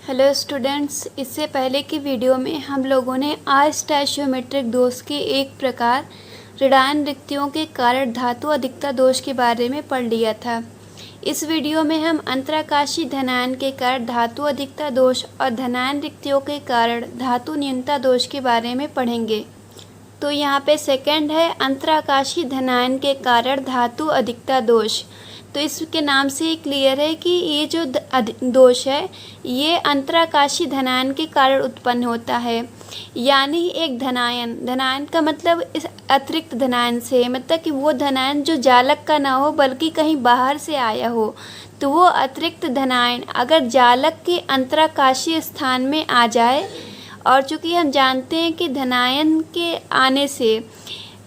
Hello students, इससे पहले की वीडियो में हम लोगों ने अस्टैचियोमेट्रिक दोष के एक प्रकार ऋणायन रिक्तियों के कारण धातु अधिकता दोष के बारे में पढ़ लिया था। इस वीडियो में हम अंतराकाशीय धनायन के कारण धातु अधिकता दोष और धनायन रिक्तियों के कारण धातु न्यूनता दोष के बारे में पढ़ेंगे। तो यहाँ पे सेकंड है अंतराकाशीय धनायन के कारण धातु अधिकता दोष। तो इसके नाम से ही क्लियर है कि ये जो दोष है ये अंतराकाशीय धनायन के कारण उत्पन्न होता है। यानी एक धनायन का मतलब इस अतिरिक्त धनायन से, मतलब कि वो धनायन जो जालक का ना हो बल्कि कहीं बाहर से आया हो, तो वो अतिरिक्त धनायन अगर जालक के अंतराकाशीय स्थान में आ जाए, और चूँकि हम जानते हैं कि धनायन के आने से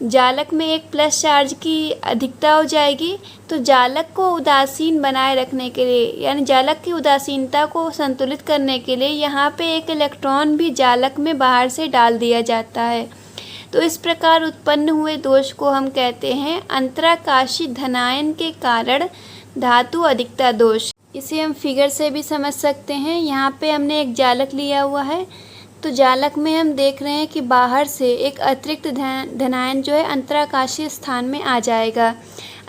जालक में एक प्लस चार्ज की अधिकता हो जाएगी, तो जालक को उदासीन बनाए रखने के लिए, यानी जालक की उदासीनता को संतुलित करने के लिए यहाँ पे एक इलेक्ट्रॉन भी जालक में बाहर से डाल दिया जाता है। तो इस प्रकार उत्पन्न हुए दोष को हम कहते हैं अंतराकाशीय धनायन के कारण धातु अधिकता दोष। इसे हम फिगर से भी समझ सकते हैं। यहाँ पे हमने एक जालक लिया हुआ है, तो जालक में हम देख रहे हैं कि बाहर से एक अतिरिक्त धनायन जो है अंतराकाशीय स्थान में आ जाएगा।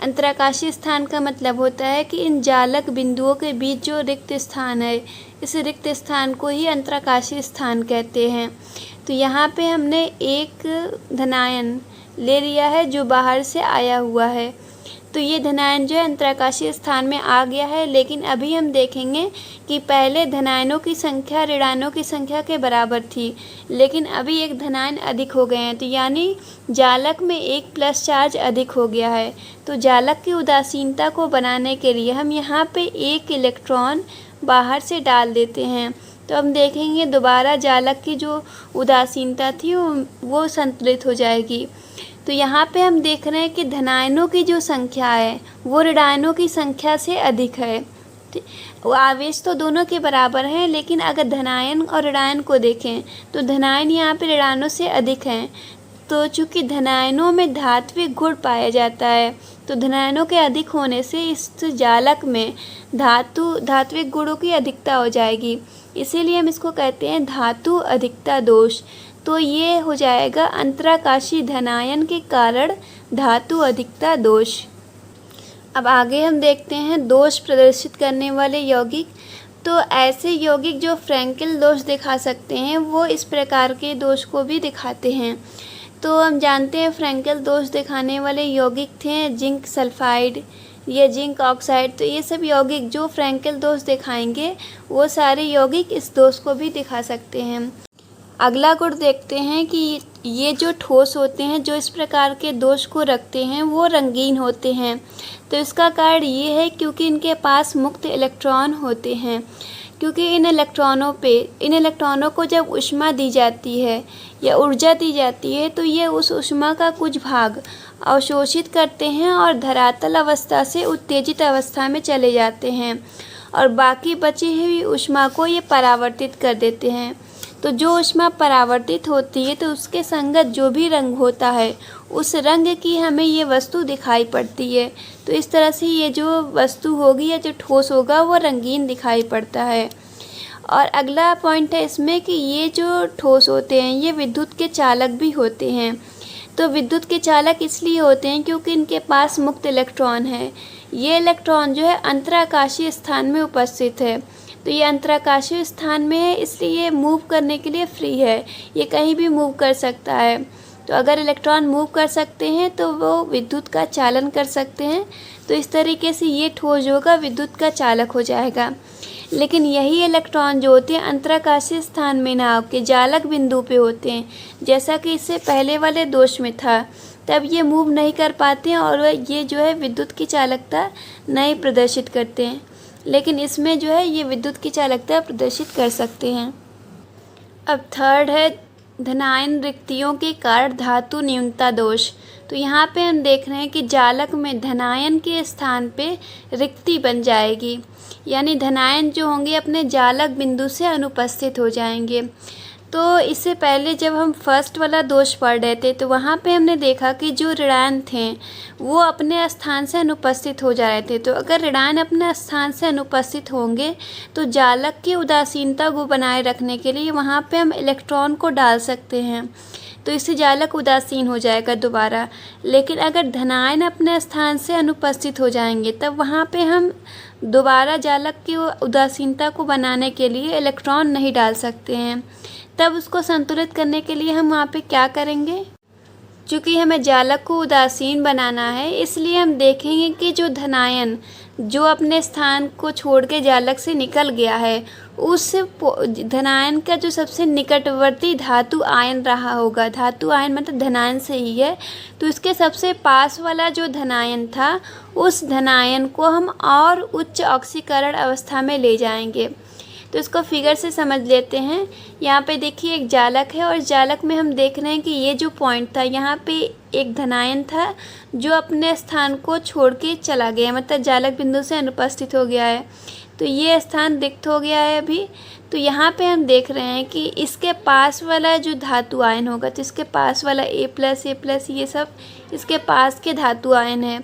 अंतराकाशीय स्थान का मतलब होता है कि इन जालक बिंदुओं के बीच जो रिक्त स्थान है, इस रिक्त स्थान को ही अंतराकाशीय स्थान कहते हैं। तो यहाँ पे हमने एक धनायन ले लिया है जो बाहर से आया हुआ है, तो ये धनायन जो है अंतराकाशीय स्थान में आ गया है। लेकिन अभी हम देखेंगे कि पहले धनायनों की संख्या ऋणायनों की संख्या के बराबर थी, लेकिन अभी एक धनायन अधिक हो गए हैं, तो यानी जालक में एक प्लस चार्ज अधिक हो गया है। तो जालक की उदासीनता को बनाने के लिए हम यहाँ पे एक इलेक्ट्रॉन बाहर से डाल देते हैं, तो हम देखेंगे दोबारा जालक की जो उदासीनता थी वो संतुलित हो जाएगी। तो यहाँ पे हम देख रहे हैं कि धनायनों की जो संख्या है वो ऋणायनों की संख्या से अधिक है। वो आवेश तो दोनों के बराबर हैं, लेकिन अगर धनायन और ऋणायन को देखें तो धनायन यहाँ पे ऋणायनों से अधिक हैं। तो चूँकि धनायनों में धात्विक गुण पाया जाता है, तो धनायनों के अधिक होने से इस जालक में धात्विक गुणों की अधिकता हो जाएगी, इसीलिए हम इसको कहते हैं धातु अधिकता दोष। तो ये हो जाएगा अंतराकाशीय धनायन के कारण धातु अधिकता दोष। अब आगे हम देखते हैं दोष प्रदर्शित करने वाले यौगिक। तो ऐसे यौगिक जो फ्रैंकेल दोष दिखा सकते हैं वो इस प्रकार के दोष को भी दिखाते हैं। तो हम जानते हैं फ्रैंकेल दोष दिखाने वाले यौगिक थे जिंक सल्फाइड या जिंक ऑक्साइड। तो ये सब यौगिक जो फ्रैंकेल दोष दिखाएंगे वो सारे यौगिक इस दोष को भी दिखा सकते हैं। अगला गुण देखते हैं कि ये जो ठोस होते हैं जो इस प्रकार के दोष को रखते हैं वो रंगीन होते हैं। तो इसका कारण ये है क्योंकि इनके पास मुक्त इलेक्ट्रॉन होते हैं, क्योंकि इन इलेक्ट्रॉनों को जब ऊष्मा दी जाती है या ऊर्जा दी जाती है तो ये उस ऊष्मा का कुछ भाग अवशोषित करते हैं और धरातल अवस्था से उत्तेजित अवस्था में चले जाते हैं, और बाकी बची हुई ऊष्मा को ये परावर्तित कर देते हैं। तो जो ऊष्मा परावर्तित होती है तो उसके संगत जो भी रंग होता है उस रंग की हमें ये वस्तु दिखाई पड़ती है। तो इस तरह से ये जो वस्तु होगी या जो ठोस होगा वो रंगीन दिखाई पड़ता है। और अगला पॉइंट है इसमें कि ये जो ठोस होते हैं ये विद्युत के चालक भी होते हैं। तो विद्युत के चालक इसलिए होते हैं क्योंकि इनके पास मुक्त इलेक्ट्रॉन है। ये इलेक्ट्रॉन जो है अंतराकाशीय स्थान में उपस्थित है, तो ये अंतराकाशीय स्थान में है इसलिए ये मूव करने के लिए फ्री है, ये कहीं भी मूव कर सकता है। तो अगर इलेक्ट्रॉन मूव कर सकते हैं तो वो विद्युत का चालन कर सकते हैं। तो इस तरीके से ये ठोस होगा विद्युत का चालक हो जाएगा। लेकिन यही इलेक्ट्रॉन जो होते हैं अंतराकाशीय स्थान में ना होकर जालक बिंदु पे होते हैं, जैसा कि इससे पहले वाले दोष में था, तब ये मूव नहीं कर पाते हैं और ये जो है विद्युत की चालकता नहीं प्रदर्शित करते हैं। लेकिन इसमें जो है ये विद्युत की चालकता प्रदर्शित कर सकते हैं। अब थर्ड है धनायन रिक्तियों के कारण धातु न्यूनता दोष। तो यहाँ पे हम देख रहे हैं कि जालक में धनायन के स्थान पे रिक्ति बन जाएगी, यानी धनायन जो होंगे अपने जालक बिंदु से अनुपस्थित हो जाएंगे। तो इससे पहले जब हम फर्स्ट वाला दोष पढ़ रहे थे तो वहाँ पे हमने देखा कि जो ऋणायन थे वो अपने स्थान से अनुपस्थित हो जा रहे थे। तो अगर ऋणायन अपने स्थान से अनुपस्थित होंगे तो जालक की उदासीनता को बनाए रखने के लिए वहाँ पे हम इलेक्ट्रॉन को डाल सकते हैं, तो इससे जालक उदासीन हो जाएगा दोबारा। लेकिन अगर धनायन अपने स्थान से अनुपस्थित हो जाएंगे तब वहाँ पे हम दोबारा जालक की उदासीनता को बनाने के लिए इलेक्ट्रॉन नहीं डाल सकते हैं। तब उसको संतुलित करने के लिए हम वहाँ पे क्या करेंगे, चूँकि हमें जालक को उदासीन बनाना है इसलिए हम देखेंगे कि जो धनायन जो अपने स्थान को छोड़ के जालक से निकल गया है उस धनायन का जो सबसे निकटवर्ती धातु आयन रहा होगा, धातु आयन मतलब धनायन से ही है, तो इसके सबसे पास वाला जो धनायन था उस धनायन को हम और उच्च ऑक्सीकरण अवस्था में ले जाएंगे। तो इसको फिगर से समझ लेते हैं। यहाँ पे देखिए एक जालक है और जालक में हम देख रहे हैं कि ये जो पॉइंट था यहाँ पे एक धनायन था जो अपने स्थान को छोड़ के चला गया, मतलब जालक बिंदु से अनुपस्थित हो गया है। तो ये स्थान रिक्त हो गया है अभी। तो यहाँ पे हम देख रहे हैं कि इसके पास वाला जो धातु आयन होगा, तो इसके पास वाला A+, ये सब इसके पास के धातु आयन है।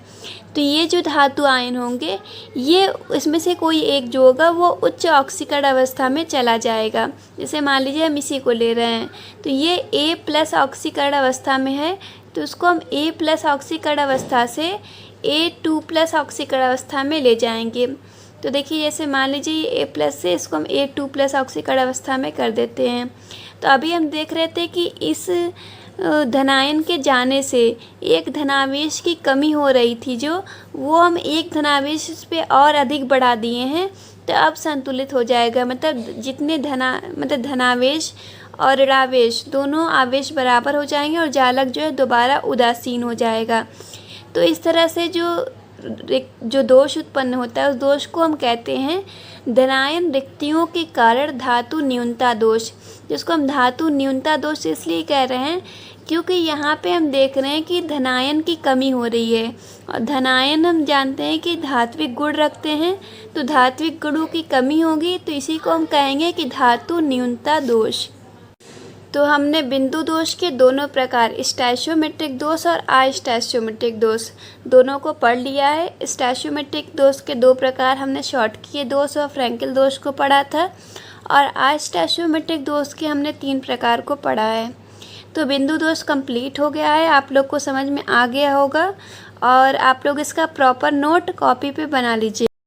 तो ये जो धातु आयन होंगे ये इसमें से कोई एक जो होगा वो उच्च ऑक्सीकरण अवस्था में चला जाएगा। जैसे मान लीजिए हम इसी को ले रहे हैं तो ये A+ ऑक्सीकरण अवस्था में है, तो उसको हम A+ ऑक्सीकरण अवस्था से A2+ ऑक्सीकरण अवस्था में ले जाएंगे। तो देखिए जैसे मान लीजिए A+ से इसको हम A2+ ऑक्सीकरण अवस्था में कर देते हैं। तो अभी हम देख रहे थे कि इस धनायन के जाने से एक धनावेश की कमी हो रही थी, जो वो हम एक धनावेश इस पे और अधिक बढ़ा दिए हैं, तो अब संतुलित हो जाएगा। मतलब जितने धनावेश और ऋणावेश दोनों आवेश बराबर हो जाएंगे और जालक जो है दोबारा उदासीन हो जाएगा। तो इस तरह से जो दोष उत्पन्न होता है उस दोष को हम कहते हैं धनायन रिक्तियों के कारण धातु न्यूनता दोष, जिसको हम धातु न्यूनता दोष इसलिए कह रहे हैं क्योंकि यहाँ पे हम देख रहे हैं कि धनायन की कमी हो रही है। और धनायन हम जानते हैं कि धात्विक गुण रखते हैं, तो धात्विक गुणों की कमी होगी, तो इसी को हम कहेंगे कि धातु न्यूनता दोष। तो हमने बिंदु दोष के दोनों प्रकार स्टैचोमेट्रिक दोष और अस्टैचोमेट्रिक दोष दोनों को पढ़ लिया है। स्टैचोमेट्रिक दोष के दो प्रकार हमने शॉटकी दोष और फ्रैंकेल दोष को पढ़ा था, और अस्टैचोमेट्रिक दोष के हमने 3 प्रकार को पढ़ा है। तो बिंदु दोष कंप्लीट हो गया है, आप लोग को समझ में आ गया होगा, और आप लोग इसका प्रॉपर नोट कॉपी पे बना लीजिए।